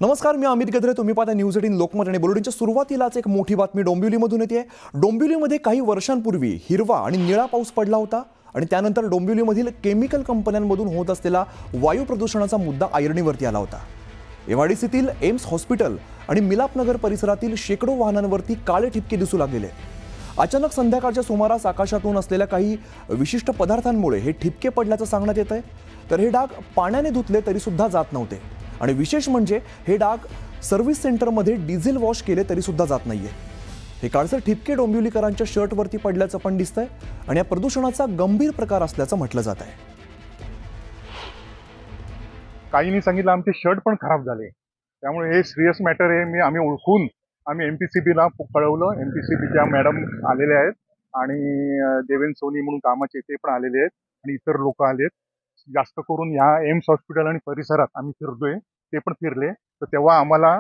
नमस्कार, मी अमित गद्रे. तुम्ही पाहता न्यूज 18 लोकमत. आणि बुलेटिनच्या सुरुवातीलाच एक मोठी बातमी डोंबिवलीमधून येते. डोंबिवलीमध्ये काही वर्षांपूर्वी हिरवा आणि निळा पाऊस पडला होता आणि त्यानंतर डोंबिवलीमधील केमिकल कंपन्यांमधून होत असलेला वायू प्रदूषणाचा मुद्दा ऐरणीवरती आला होता. एमआयडीसीतील एम्स हॉस्पिटल आणि मिलापनगर परिसरातील शेकडो वाहनांवरती काळे ठिपके दिसू लागलेले. अचानक संध्याकाळच्या सुमारास आकाशातून असलेल्या काही विशिष्ट पदार्थांमुळे हे ठिपके पडल्याचं सांगण्यात येत आहे. तर हे डाग पाण्याने धुतले तरी सुद्धा जात नव्हते आणि विशेष म्हणजे हे डाग सर्व्हिस सेंटरमध्ये डिझेल वॉश केले तरी सुद्धा जात नाहीये. हे काळसर ठिपके डोंबिवलीकरांच्या शर्टवरती पडल्याचं पण दिसतंय आणि या प्रदूषणाचा गंभीर प्रकार असल्याचं म्हटलं जात आहे. काहींनी सांगितलं आमचे शर्ट पण खराब झाले, त्यामुळे हे सिरियस मॅटर आहे. आम्ही ओळखून एमपीसीबीला कळवलं. एमपीसीबीच्या मॅडम आलेले आहेत आणि देवेंद्र सोनी म्हणून कामाचे ते पण आलेले आहेत आणि इतर लोक आलेत. जास्त करून ह्या एम्स हॉस्पिटल आणि परिसरात आम्ही फिरतोय, ते पण फिरले. तर तेव्हा आम्हाला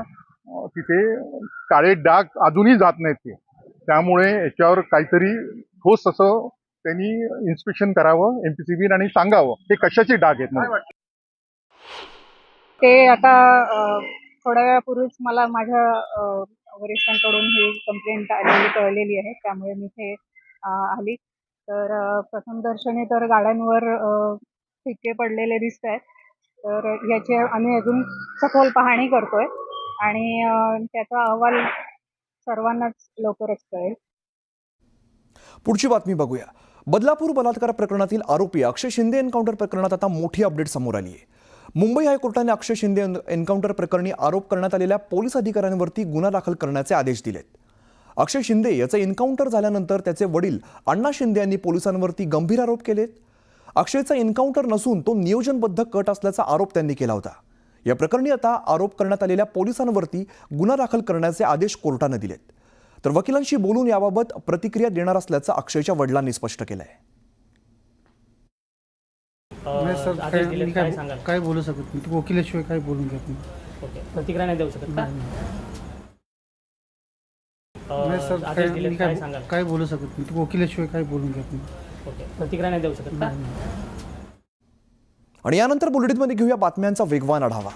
तिथे काळे डाग अजूनही जात नाहीत ते. त्यामुळे याच्यावर काहीतरी ठोस असं त्यांनी इन्स्पेक्शन करावं एमपीसीबी आणि सांगावं ते कशाचे डाग आहेत म्हणून. ते आता थोड्या वेळापूर्वीच मला माझ्या वरिष्ठांकडून ही कंप्लेंट कळलेली आहे, त्यामुळे मी इथे आली. तर प्रथमदर्शनी तर गाड्यांवर ठिपके पडलेले दिसत आहेत. तर याची आम्ही अजून सखोल पाहणी करतोय आणि त्याचा अहवाल सर्वांनाच लवकरच कळेल. पुढची बातमी बघूया. बदलापूर बलात्कार प्रकरणातील आरोपी अक्षय शिंदे एन्काउंटर प्रकरणात आता मोठी अपडेट समोर आली आहे. मुंबई हायकोर्टाने अक्षय शिंदे एन्काउंटर प्रकरणी आरोप करण्यात आलेल्या पोलीस अधिकाऱ्यांवरती गुन्हा दाखल करण्याचे आदेश दिलेत. अक्षय शिंदे याचं एन्काउंटर झाल्यानंतर त्याचे वडील अण्णा शिंदे यांनी पोलिसांवरती गंभीर आरोप केलेत. अक्षयचा एन्काउंटर नसून तो नियोजनबद्ध कट असल्याचा आरोप त्यांनी केला होता. या प्रकरणी आता आरोप करण्यात आलेल्या पोलिसांवरती गुन्हा दाखल करण्याचे आदेश कोर्टाने दिलेत. तर वकिलांशी बोलून याबाबत प्रतिक्रिया देणार असल्याचं अक्षयच्या वडिलांनी स्पष्ट केलं आहे. नाही सर, काय बोलू शकत नाही. वकिलाशिवाय काय बोलून घेत नाही. ओके, प्रतिक्रिया नाही देऊ शकत का? नाही सर, काय बोलू शकत नाही. वकिलाशिवाय काय बोलून घेत नाही. ओके, प्रतिक्रिया नाही देऊ शकत का? आणि यानंतर बुलेटिनमध्ये घेऊया बातम्यांचा वेगवान आढावा.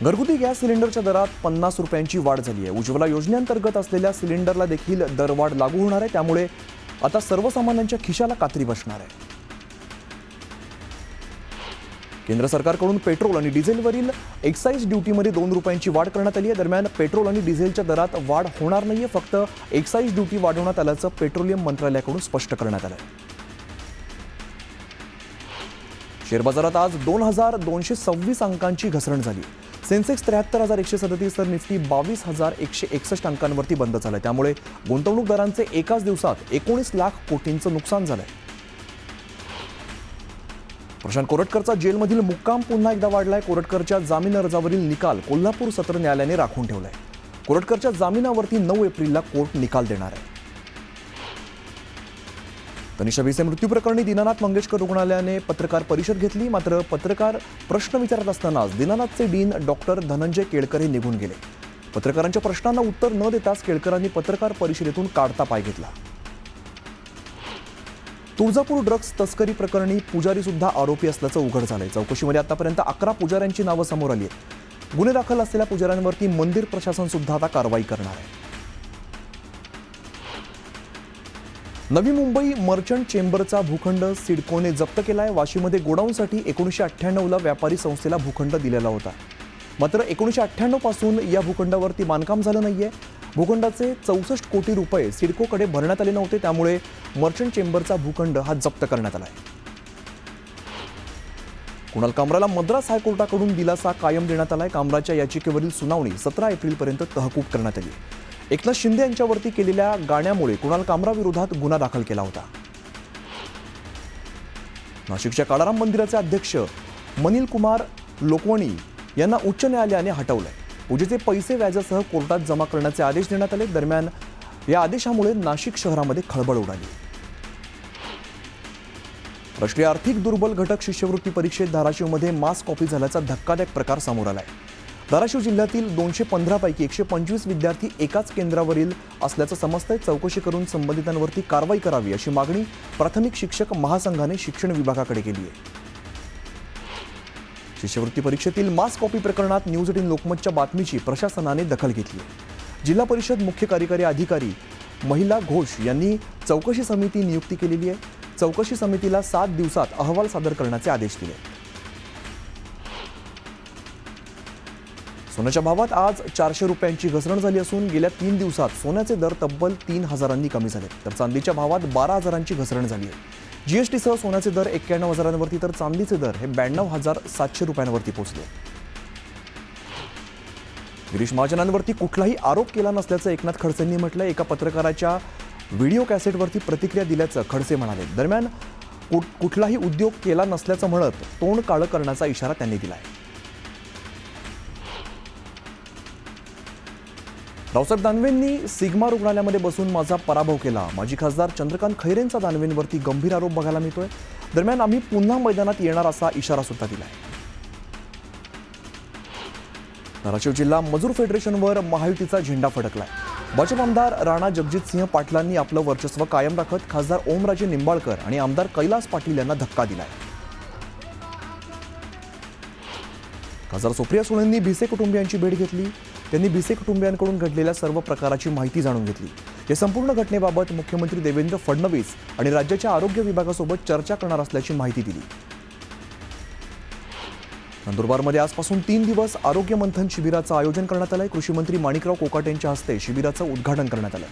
घरगुती गॅस सिलेंडरच्या दरात 50 रुपयांची वाढ झाली आहे. उज्ज्वला योजनेअंतर्गत असलेल्या सिलेंडरला देखील दरवाढ लागू होणार आहे. त्यामुळे आता सर्वसामान्यांच्या खिशाला कात्री बसणार आहे. केंद्र सरकारकडून पेट्रोल आणि डिझेलवरील एक्साईज ड्युटीमध्ये 2 रुपयांची वाढ करण्यात आली आहे. दरम्यान पेट्रोल आणि डिझेलच्या दरात वाढ होणार नाहीये, फक्त एक्साईज ड्युटी वाढवण्यात आल्याचं पेट्रोलियम मंत्रालयाकडून स्पष्ट करण्यात आलं. शेअर बाजारात आज 2226 अंकांची घसरण झाली. सेन्सेक्स 73,137 तर निफ्टी 22,161 अंकांवरती बंद झालं. त्यामुळे गुंतवणूकदारांचे एकाच दिवसात 19 लाख कोटींचं नुकसान झालंय. प्रशांत कोरटकरचा जेलमधील मुक्काम पुन्हा एकदा वाढलाय. कोरटकरच्या जामीन अर्जावरील निकाल कोल्हापूर सत्र न्यायालयाने राखून ठेवलाय. कोरटकरच्या जामिनावरती 9 एप्रिलला कोर्ट निकाल देणार आहे. तनिषा भिसे मृत्यू प्रकरणी दीनानाथ मंगेशकर रुग्णालयाने पत्रकार परिषद घेतली. मात्र पत्रकार प्रश्न विचारत असतानाच दीनानाथचे डीन डॉक्टर धनंजय केळकर हे निघून गेले. पत्रकारांच्या प्रश्नांना उत्तर न देताच केळकरांनी पत्रकार परिषदेतून काढता पाय घेतला. तुळजापूर ड्रग्ज तस्करी प्रकरणी पुजारी सुद्धा आरोपी असल्याचं उघड झालंय. चौकशीमध्ये आतापर्यंत 11 पुजाऱ्यांची नावं समोर आली आहेत. गुन्हे दाखल असलेल्या पुजाऱ्यांवरती मंदिर प्रशासन सुद्धा आता कारवाई करणार आहे. नवी मुंबई मर्चंट चेंबरचा भूखंड सिडकोने जप्त केलाय. वाशीमध्ये गोडाऊनसाठी 1998ला व्यापारी संस्थेला भूखंड दिलेला होता. मात्र 1998 पासून या भूखंडावरती बांधकाम झालं नाहीये. भूखंडाचे 64 कोटी रुपये सिडकोकडे भरण्यात आले नव्हते. त्यामुळे मर्चंट चेंबरचा भूखंड हा जप्त करण्यात आलाय. कुणाल कामराला मद्रास हायकोर्टाकडून दिलासा कायम देण्यात आलाय. कामराच्या याचिकेवरील सुनावणी 17 एप्रिलपर्यंत तहकूब करण्यात आली. एकनाथ शिंदे यांच्यावरती केलेल्या गाण्यामुळे कुणाल कामराविरोधात गुन्हा दाखल केला होता. नाशिकच्या काळाराम मंदिराचे अध्यक्ष मनील कुमार लोकवणी यांना उच्च न्यायालयाने हटवलंय. पूजेचे पैसे व्याजासह कोर्टात जमा करण्याचे आदेश देण्यात आले. दरम्यान या आदेशामुळे नाशिक शहरामध्ये खळबळ उडाली. राष्ट्रीय आर्थिक दुर्बल घटक शिष्यवृत्ती परीक्षेत धाराशिवमध्ये मास कॉपी झाल्याचा धक्कादायक प्रकार समोर आलाय. धाराशिव जिल्ह्यातील 215 पैकी 125 विद्यार्थी एकाच केंद्रावरील असल्याचं समजतंय. चौकशी करून संबंधितांवरती कारवाई करावी अशी मागणी प्राथमिक शिक्षक महासंघाने शिक्षण विभागाकडे केली आहे. शिष्यवृत्ती परीक्षेतील मास कॉपी प्रकरणात न्यूज 18 लोकमतच्या बातमीची प्रशासनाने दखल घेतली आहे. जिल्हा परिषद मुख्य कार्यकारी अधिकारी महिला घोष यांनी चौकशी समिती नियुक्ती केलेली आहे. चौकशी समितीला 7 दिवसात अहवाल सादर करण्याचे आदेश दिले. सोन्याच्या भावात आज 400 रुपयांची घसरण झाली असून गेल्या 3 दिवसात सोन्याचे दर तब्बल 3,000 कमी झाले, तर चांदीच्या भावात 12,000ची घसरण झाली आहे. जीएसटीसह सोन्याचे दर 91,000वरती तर चांदीचे दर हे 92,700 रुपयांवरती पोहोचले. गिरीश महाजनांवरती कुठलाही आरोप केला नसल्याचं एकनाथ खडसेंनी म्हटलं. एका पत्रकाराच्या व्हिडिओ कॅसेटवरती प्रतिक्रिया दिल्याचं खडसे म्हणाले. दरम्यान कुठलाही उद्योग केला नसल्याचं म्हणत तोंड काळं करण्याचा इशारा त्यांनी दिला आहे. रावसाहेब दानवेंनी सिग्मा रुग्णालयामध्ये बसून माझा पराभव केला. माजी खासदार चंद्रकांत खैरेंचा दानवेंवरती गंभीर आरोप बघायला मिळतोय. दरम्यान आम्ही पुन्हा मैदानात येणार असा इशारा सुद्धा दिलाय. धाराशिव जिल्हा मजूर फेडरेशनवर महायुतीचा झेंडा फडकलाय. भाजप आमदार राणा जगजितसिंह पाटलांनी आपलं वर्चस्व कायम राखत खासदार ओमराजे निंबाळकर आणि आमदार कैलास पाटील यांना धक्का दिलाय. खासदार सुप्रिया सुळेंनी भिसे कुटुंबियांची भेट घेतली. त्यांनी भिसे कुटुंबियांकडून घडलेल्या सर्व प्रकाराची माहिती जाणून घेतली. या संपूर्ण घटनेबाबत मुख्यमंत्री देवेंद्र फडणवीस आणि राज्याच्या आरोग्य विभागासोबत चर्चा करणार असल्याची माहिती दिली. नंदुरबारमध्ये आजपासून 3 दिवस आरोग्य मंथन शिबिराचं आयोजन करण्यात आलंय. कृषी मंत्री माणिकराव कोकाटे यांच्या हस्ते शिबिराचं उद्घाटन करण्यात आलं.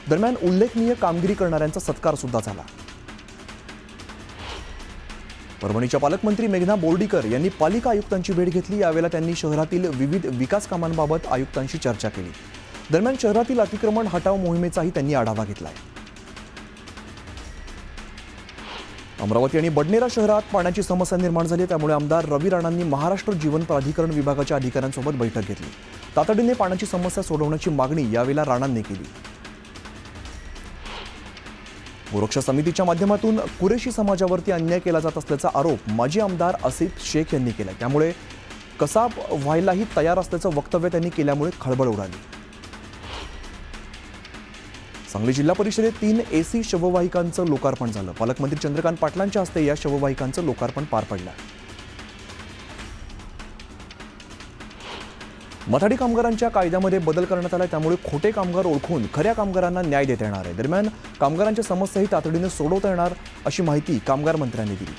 दरम्यान उल्लेखनीय कामगिरी करणाऱ्यांचा सत्कार सुद्धा झाला. परभणीच्या पालकमंत्री मेघना बोर्डीकर यांनी पालिका आयुक्तांची भेट घेतली. यावेळेला त्यांनी शहरातील विविध विकास कामांबाबत आयुक्तांशी चर्चा केली. दरम्यान शहरातील अतिक्रमण हटाव मोहिमेचाही त्यांनी आढावा घेतलाय. अमरावती आणि बडनेरा शहरात पाण्याची समस्या निर्माण झाली. त्यामुळे आमदार रवी राणांनी महाराष्ट्र जीवन प्राधिकरण विभागाच्या अधिकाऱ्यांसोबत बैठक घेतली. तातडीने पाण्याची समस्या सोडवण्याची मागणी यावेळेला राणांनी केली. गोरक्षा समितीच्या माध्यमातून कुरेशी समाजावरती अन्याय केला जात असल्याचा आरोप माजी आमदार आसिफ शेख यांनी केला. त्यामुळे कसाब व्हायलाही तयार असल्याचं वक्तव्य त्यांनी केल्यामुळे खळबळ उडाली. सांगली जिल्हा परिषदेत 3 AC शववाहिकांचं लोकार्पण झालं. पालकमंत्री चंद्रकांत पाटलांच्या हस्ते या शववाहिकांचं लोकार्पण पार पडलं. मथाडी कामगारांच्या कायद्यामध्ये बदल करण्यात आला. त्यामुळे खोटे कामगार ओळखून खऱ्या कामगारांना न्याय देता येणार आहे. दरम्यान कामगारांच्या समस्याही तातडीने सोडवता येणार अशी माहिती कामगार मंत्र्यांनी दिली.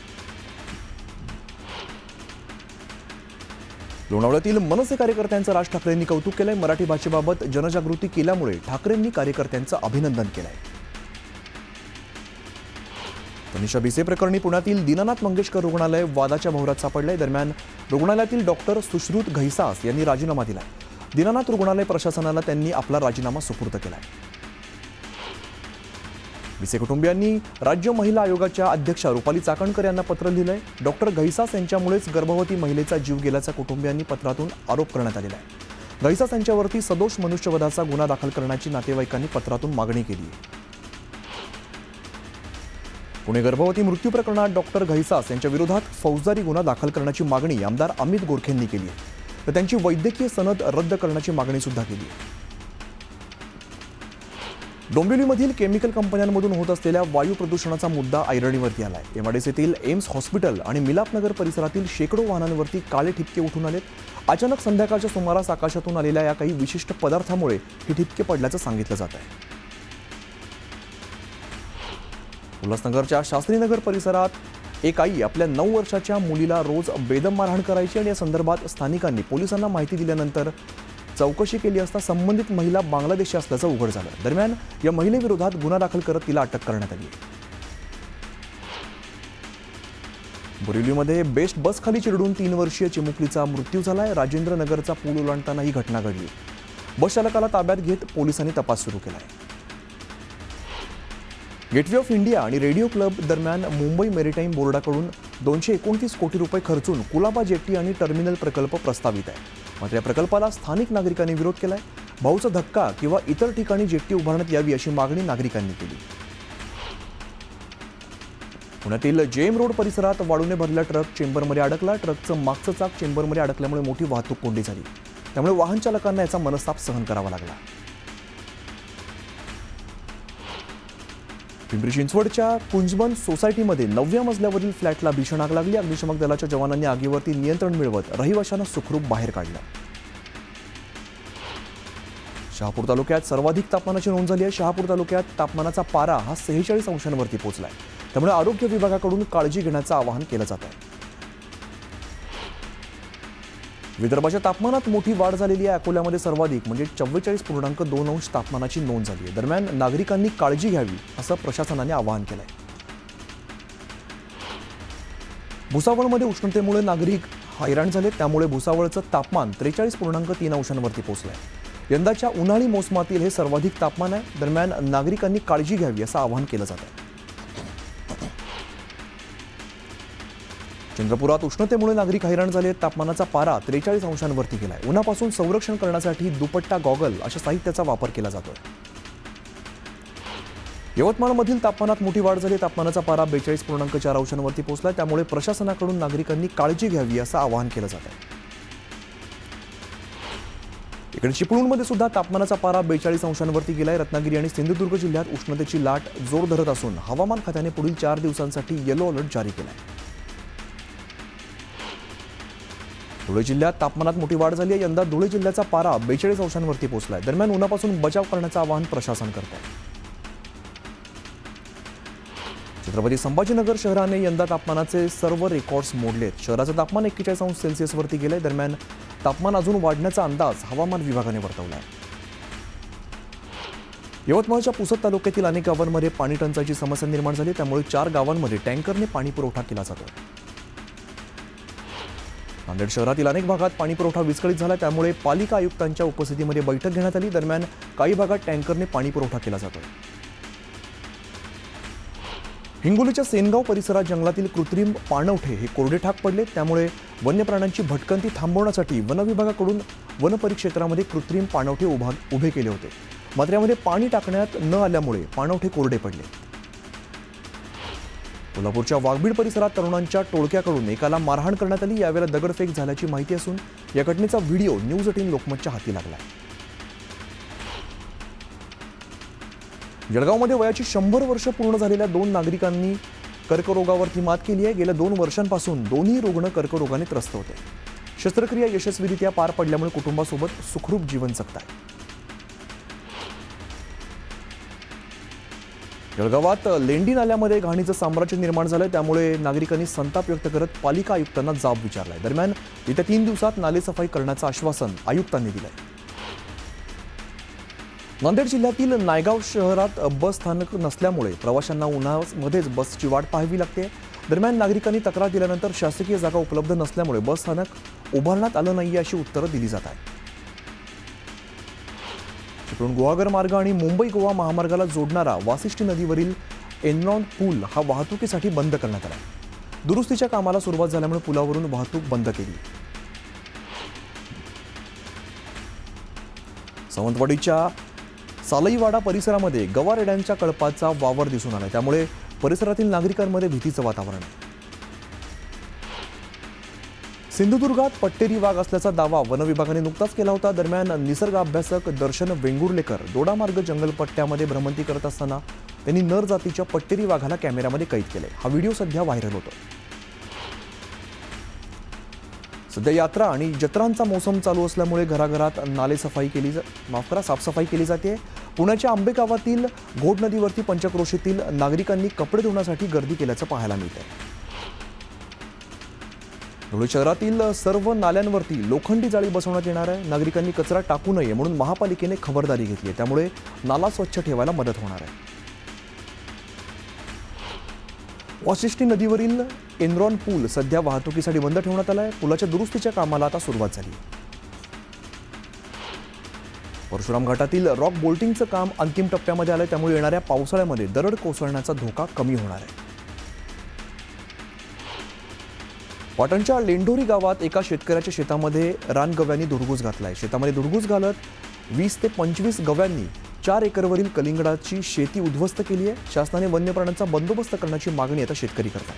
लोणावळ्यातील मनसे कार्यकर्त्यांचं राज ठाकरेंनी कौतुक केलंय. मराठी भाषेबाबत जनजागृती केल्यामुळे ठाकरेंनी कार्यकर्त्यांचं अभिनंदन केलंय. तनिषा भिसे प्रकरणी पुण्यातील दीनानाथ मंगेशकर रुग्णालय वादाच्या भोवऱ्यात सापडलंय. दरम्यान रुग्णालयातील डॉक्टर सुश्रुत घैसास यांनी राजीनामा दिलाय. दीनानाथ रुग्णालय प्रशासनाला त्यांनी आपला राजीनामा सुपूर्द केलाय. भिसे कुटुंबियांनी राज्य महिला आयोगाच्या अध्यक्षा रुपाली चाकणकर यांना पत्र लिहिलंय. डॉक्टर घैसास यांच्यामुळेच गर्भवती महिलेचा जीव गेल्याचा कुटुंबियांनी पत्रातून आरोप करण्यात आलेला आहे. घैसास यांच्यावरती सदोष मनुष्यवधाचा गुन्हा दाखल करण्याची नातेवाईकांनी पत्रातून मागणी केली आहे. पुणे गर्भवती मृत्यू प्रकरणात डॉक्टर घैसास यांच्या विरोधात फौजदारी गुन्हा दाखल करण्याची मागणी आमदार अमित गोरखेंनी केली आहे. तर त्यांची वैद्यकीय सनद रद्द करण्याची मागणी सुद्धा केली आहे. डोंबिवलीमधील केमिकल कंपन्यांमधून होत असलेल्या वायू प्रदूषणाचा मुद्दा ऐरणीवरती आलाय. एमआयडीसीतील एम्स हॉस्पिटल आणि मिलापनगर परिसरातील शेकडो वाहनांवरती काळे ठिपके उठून आलेत. अचानक संध्याकाळच्या सुमारास आकाशातून आलेल्या या काही विशिष्ट पदार्थामुळे हे ठिपके पडल्याचं सांगितलं जात आहे. उल्हासनगरच्या शास्त्रीनगर परिसरात एक आई आपल्या 9 वर्षाच्या मुलीला रोज बेदम मारहाण करायची आणि या संदर्भात स्थानिकांनी पोलिसांना माहिती दिल्यानंतर चौकशी केली असता संबंधित महिला बांगलादेशी असल्याचं उघड झालं. दरम्यान या महिलेविरोधात गुन्हा दाखल करत तिला अटक करण्यात आली. बोरिवलीमध्ये बेस्ट बस खाली चिरडून 3 वर्षीय चिमुकलीचा मृत्यू झालाय. राजेंद्र नगरचा पूल ओलांडताना ही घटना घडली. बस चालकाला ताब्यात घेत पोलिसांनी तपास सुरू केलाय. गेटवे ऑफ इंडिया आणि रेडिओ क्लब दरम्यान मुंबई मेरीटाईम बोर्डाकडून 229 कोटी रुपये खर्चून कुलाबा जेट्टी आणि टर्मिनल प्रकल्प प्रस्तावित आहे. मात्र या प्रकल्पाला स्थानिक नागरिकांनी विरोध केलाय. भाऊचा धक्का किंवा इतर ठिकाणी जेट्टी उभारण्यात यावी अशी मागणी नागरिकांनी केली. पुण्यातील जेएम रोड परिसरात वाळूने भरलेला ट्रक चेंबरमध्ये अडकला. ट्रकचं मागचं चाक चेंबरमध्ये अडकल्यामुळे मोठी वाहतूक कोंडी झाली. त्यामुळे वाहन चालकांना याचा मनस्ताप सहन करावा लागला. पिंपरी चिंचवडच्या कुंजबन सोसायटीमध्ये 9व्या मजल्यावरील फ्लॅटला भीषण आग लागली. अग्निशमक दलाच्या जवानांनी आगीवरती नियंत्रण मिळवत रहिवाशांना सुखरूप बाहेर काढलं. शहापूर तालुक्यात सर्वाधिक तापमानाची नोंद झाली आहे. शहापूर तालुक्यात तापमानाचा पारा हा 46 अंशांवरती पोहोचलाय. त्यामुळे आरोग्य विभागाकडून काळजी घेण्याचं आवाहन केलं जात आहे. विदर्भाच्या तापमानात मोठी वाढ झालेली आहे. अकोल्यामध्ये सर्वाधिक म्हणजे 44.2 अंश तापमानाची नोंद झाली आहे. दरम्यान नागरिकांनी काळजी घ्यावी असं प्रशासनाने आवाहन केलंय. भुसावळमध्ये उष्णतेमुळे नागरिक हैराण झाले. त्यामुळे भुसावळचं तापमान 43.3 अंशांवरती पोहोचलंय. यंदाच्या उन्हाळी मोसमातील हे सर्वाधिक तापमान आहे. दरम्यान नागरिकांनी काळजी घ्यावी असं आवाहन केलं जात आहे. चंद्रपुरात उष्णतेमुळे नागरिक हैराण झाले. तापमानाचा पारा 43 अंशांवरती गेलाय. उन्हापासून संरक्षण करण्यासाठी दुपट्टा, गॉगल अशा साहित्याचा वापर केला जातोय. यवतमाळमधील तापमानात मोठी वाढ झाली. तापमानाचा पारा 42.4 अंशांवरती पोहोचला. त्यामुळे प्रशासनाकडून नागरिकांनी काळजी घ्यावी असं आवाहन केलं जात आहे. इकडे चिपळूणमध्ये सुद्धा तापमानाचा पारा 42 अंशांवरती गेलाय. रत्नागिरी आणि सिंधुदुर्ग जिल्ह्यात उष्णतेची लाट जोर धरत असून हवामान खात्याने पुढील 4 दिवसांसाठी येलो अलर्ट जारी केलाय. धुळे जिल्ह्यात तापमानात मोठी वाढ झाली आहे. यंदा धुळे जिल्ह्याचा पारा 42 अंशांवरती पोहोचलाय. दरम्यान उन्हापासून बचाव करण्याचं आवाहन प्रशासन करत आहे. छत्रपती संभाजीनगर शहराने यंदा तापमानाचे सर्व रेकॉर्ड्स मोडलेत. शहराचं तापमान 41 अंश सेल्सिअसवरती गेलंय. दरम्यान तापमान अजून वाढण्याचा अंदाज हवामान विभागाने वर्तवला आहे. यवतमाळच्या पुसद तालुक्यातील अनेक गावांमध्ये पाणी टंचाईची समस्या निर्माण झाली. त्यामुळे 4 गावांमध्ये टँकरने पाणी पुरवठा केला जातोय. नांदेड शहरातील अनेक भागात पाणी पुरवठा विस्कळीत झाला. त्यामुळे पालिका आयुक्तांच्या उपस्थितीमध्ये बैठक घेण्यात आली. दरम्यान काही भागात टँकरने पाणी पुरवठा केला जातोय. हिंगोलीच्या सेनगाव परिसरात जंगलातील कृत्रिम पाणवठे हे कोरडे ठाक पडले. त्यामुळे वन्य प्राण्यांची भटकंती थांबवण्यासाठी वन विभागाकडून वन परिक्षेत्रामध्ये कृत्रिम पाणवठे उभे केले होते. मात्र यामध्ये पाणी टाकण्यात न आल्यामुळे पाणवठे कोरडे पडले. कोल्हापूरच्या वाघबीड परिसरात तरुणांच्या टोळक्याकडून एकाला मारहाण करण्यात आली. यावेळेला दगडफेक झाल्याची माहिती असून या घटनेचा व्हिडिओ न्यूज 18 लोकमतच्या हाती लागला. जळगावमध्ये वयाची 100 वर्ष पूर्ण झालेल्या 2 नागरिकांनी कर्करोगावरती मात केली आहे. गेल्या 2 वर्षांपासून दोन्ही रुग्ण कर्करोगाने त्रस्त होते. शस्त्रक्रिया यशस्वीरित्या पार पडल्यामुळे कुटुंबासोबत सुखरूप जीवन जगताय. जळगावात लेंडी नाल्यामध्ये घाणीचं साम्राज्य निर्माण झालंय. त्यामुळे नागरिकांनी संताप व्यक्त करत पालिका आयुक्तांना जाब विचारलाय. दरम्यान येत्या 3 दिवसात नालेसफाई करण्याचं आश्वासन आयुक्तांनी दिलंय. नांदेड जिल्ह्यातील नायगाव शहरात बस स्थानक नसल्यामुळे प्रवाशांना उन्हामध्येच बसची वाट पाहावी लागते. दरम्यान नागरिकांनी तक्रार दिल्यानंतर शासकीय जागा उपलब्ध नसल्यामुळे बस स्थानक उभारण्यात आलं नाहीये अशी उत्तरं दिली जात आहेत. चिपळूण गुहागर मार्ग आणि मुंबई गोवा महामार्गाला जोडणारा वासिष्ठी नदीवरील एनरॉन पूल हा वाहतुकीसाठी बंद करण्यात आला. दुरुस्तीच्या कामाला सुरुवात झाल्यामुळे पुलावरून वाहतूक बंद केली. सावंतवाडीच्या सालईवाडा परिसरामध्ये गवारेड्यांच्या कळपाचा वावर दिसून आला. त्यामुळे परिसरातील नागरिकांमध्ये भीतीचं वातावरण आहे. सिंधुदुर्गात पट्टेरी वाघ असल्याचा दावा वन विभागाने नुकताच केला होता. दरम्यान निसर्ग अभ्यासक दर्शन वेंगुर्लेकर दोडामार्ग जंगलपट्ट्यामध्ये भ्रमंती करत असताना त्यांनी नर जातीच्या पट्टेरी वाघाला कॅमेऱ्यामध्ये कैद केले. हा व्हिडिओ सध्या व्हायरल होतो. सध्या यात्रा आणि जत्रांचा मोसम चालू असल्यामुळे घराघरात साफसफाई केली जाते. पुण्याच्या आंबे गावातील घोड नदीवरती पंचक्रोशीतील नागरिकांनी कपडे धुण्यासाठी गर्दी केल्याचं पाहायला मिळत आहे. धुळे शहरातील सर्व नाल्यांवरती लोखंडी जाळी बसवण्यात येणार आहे. नागरिकांनी कचरा टाकू नये म्हणून महापालिकेने खबरदारी घेतली आहे. त्यामुळे नाला स्वच्छ ठेवायला मदत होणार आहे. वाशिष्ठी नदीवरील एनरॉन पूल सध्या वाहतुकीसाठी बंद ठेवण्यात आला आहे. पुलाच्या दुरुस्तीच्या कामाला आता सुरुवात झाली. परशुराम घाटातील रॉक बोल्टिंगचं काम अंतिम टप्प्यामध्ये आलंय. त्यामुळे येणाऱ्या पावसाळ्यामध्ये दरड कोसळण्याचा धोका कमी होणार आहे. पाटणच्या लेंढोरी गावात एका शेतकऱ्याच्या शेतामध्ये रानगव्यांनी धुडगूस घातलाय. शेतामध्ये धुडगूस घालत 20 ते 25 गव्यांनी 4 एकरवरील कलिंगडाची शेती उद्ध्वस्त केली आहे. शासनाने वन्य प्राण्यांचा बंदोबस्त करण्याची मागणी आता शेतकरी करतात.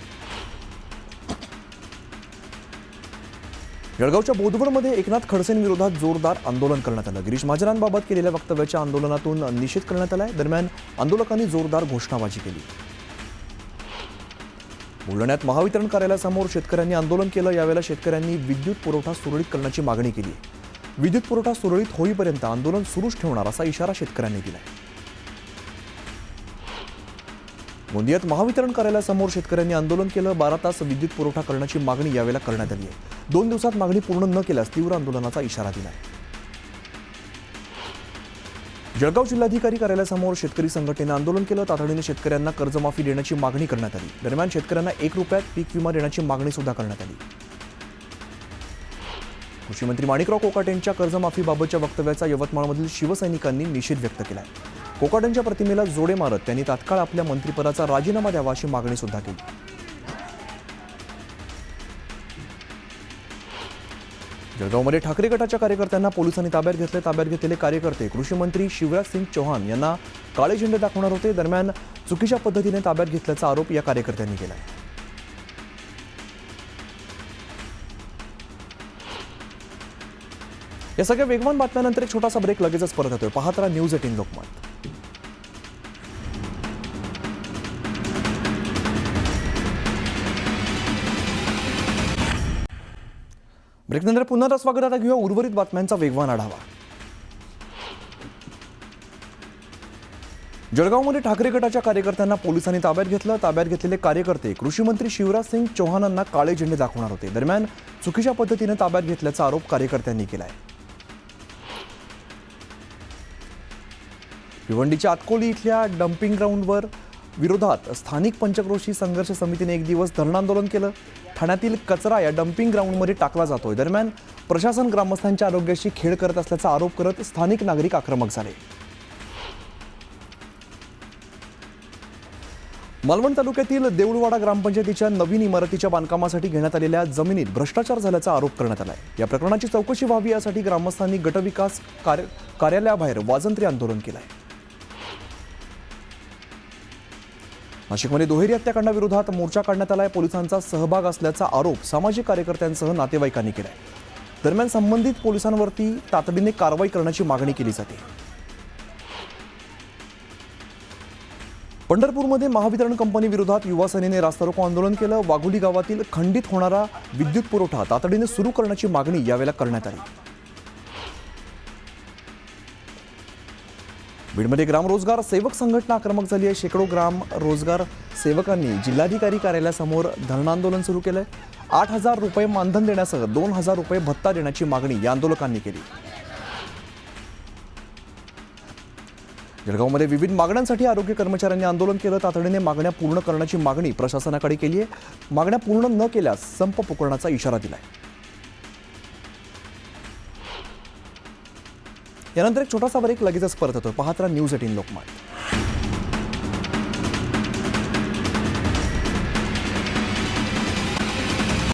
जळगावच्या बोदवडमध्ये एकनाथ खडसेंविरोधात जोरदार आंदोलन करण्यात आलं. गिरीश महाजनांबाबत केलेल्या वक्तव्याच्या आंदोलनातून निषेध करण्यात आलाय. दरम्यान आंदोलकांनी जोरदार घोषणाबाजी केली. बुलढाण्यात महावितरण कार्यालयासमोर शेतकऱ्यांनी आंदोलन केलं. यावेळेला शेतकऱ्यांनी विद्युत पुरवठा सुरळीत करण्याची मागणी केली. विद्युत पुरवठा सुरळीत होईपर्यंत आंदोलन सुरूच ठेवणार असा इशारा शेतकऱ्यांनी दिलाय. गोंदियात महावितरण कार्यालयासमोर शेतकऱ्यांनी आंदोलन केलं. 12 तास विद्युत पुरवठा करण्याची मागणी यावेळेला करण्यात आली आहे. 2 दिवसात मागणी पूर्ण न केल्यास तीव्र आंदोलनाचा इशारा दिलाय. जळगाव जिल्हाधिकारी कार्यालयासमोर शेतकरी संघटनेनं आंदोलन केलं. तातडीने शेतकऱ्यांना कर्जमाफी देण्याची मागणी करण्यात आली. दरम्यान शेतकऱ्यांना 1 रुपयात पीक विमा देण्याची मागणी सुद्धा करण्यात आली. कृषी मंत्री माणिकराव कोकाटेंच्या कर्जमाफीबाबतच्या वक्तव्याचा यवतमाळमधील शिवसैनिकांनी निषेध व्यक्त केलाय. कोकाटेंच्या प्रतिमेला जोडे मारत त्यांनी तात्काळ आपल्या मंत्रिपदाचा राजीनामा द्यावा अशी मागणी सुद्धा केली. जळगावमध्ये ठाकरे गटाच्या कार्यकर्त्यांना पोलिसांनी ताब्यात घेतले. ताब्यात घेतलेले कार्यकर्ते कृषी मंत्री शिवराज सिंग चौहान यांना काळे झेंडे दाखवणार होते. दरम्यान चुकीच्या पद्धतीने ताब्यात घेतल्याचा आरोप या कार्यकर्त्यांनी केलाय. या सगळ्या वेगवान बातम्यांनंतर एक छोटासा ब्रेक लगेचच परत येतोय. पाहत राहा न्यूज 18 लोकमत. ब्रेकनंतर पुन्हा स्वागत. आता घेऊया उर्वरित बातम्यांचा वेगवान आढावा. जळगावमध्ये ठाकरे गटाच्या कार्यकर्त्यांना पोलिसांनी ताब्यात घेतलं. ताब्यात घेतलेले कार्यकर्ते कृषी मंत्री शिवराज सिंग चौहानांना काळे झेंडे दाखवणार होते. दरम्यान चुकीच्या पद्धतीने ताब्यात घेतल्याचा आरोप कार्यकर्त्यांनी केलाय. भिवंडीच्या आतकोली इथल्या डम्पिंग ग्राउंडवर विरोधात स्थानिक पंचक्रोशी संघर्ष समितीने 1 दिवस धरण आंदोलन केलं. ठाण्यातील कचरा या डम्पिंग ग्राउंडमध्ये टाकला जातोय. दरम्यान प्रशासन ग्रामस्थांच्या आरोग्याशी खेळ करत असल्याचा आरोप करत स्थानिक नागरिक आक्रमक झाले. मालवण तालुक्यातील देऊळवाडा ग्रामपंचायतीच्या नवीन इमारतीच्या बांधकामासाठी घेण्यात आलेल्या जमिनीत भ्रष्टाचार झाल्याचा आरोप करण्यात आलाय. या प्रकरणाची चौकशी व्हावी यासाठी ग्रामस्थांनी गटविकास कार्यालयाबाहेर वाजंत्री आंदोलन केलंय. नाशिकमध्ये दुहेरी हत्याकांडाविरोधात मोर्चा काढण्यात आलाय. पोलिसांचा सहभाग असल्याचा आरोप सामाजिक कार्यकर्त्यांसह नातेवाईकांनी केलाय. दरम्यान संबंधित पोलिसांवरती तातडीने कारवाई करण्याची मागणी केली जाते. पंढरपूरमध्ये महावितरण कंपनी विरोधात युवा सेनेने रास्तारोको आंदोलन केलं. वाघोली गावातील खंडित होणारा विद्युत पुरवठा तातडीने सुरू करण्याची मागणी यावेळेला करण्यात आली. बीडमध्ये ग्राम रोजगार सेवक संघटना आक्रमक झाली आहे. शेकडो ग्राम रोजगार सेवकांनी जिल्हाधिकारी कार्यालयासमोर धरण आंदोलन सुरू केलंय. 8,000 रुपये मानधन देण्यासह 2,000 रुपये भत्ता देण्याची मागणी या आंदोलकांनी केली. जळगावमध्ये विविध मागण्यांसाठी आरोग्य कर्मचाऱ्यांनी आंदोलन केलं. तातडीने मागण्या पूर्ण करण्याची मागणी प्रशासनाकडे केली आहे. मागण्या पूर्ण न केल्यास संप पुकारण्याचा इशारा दिलाय. यानंतर एक छोटासा ब्रेक लगेचच परत येतो. पाहत राहा न्यूज 18 लोकमत.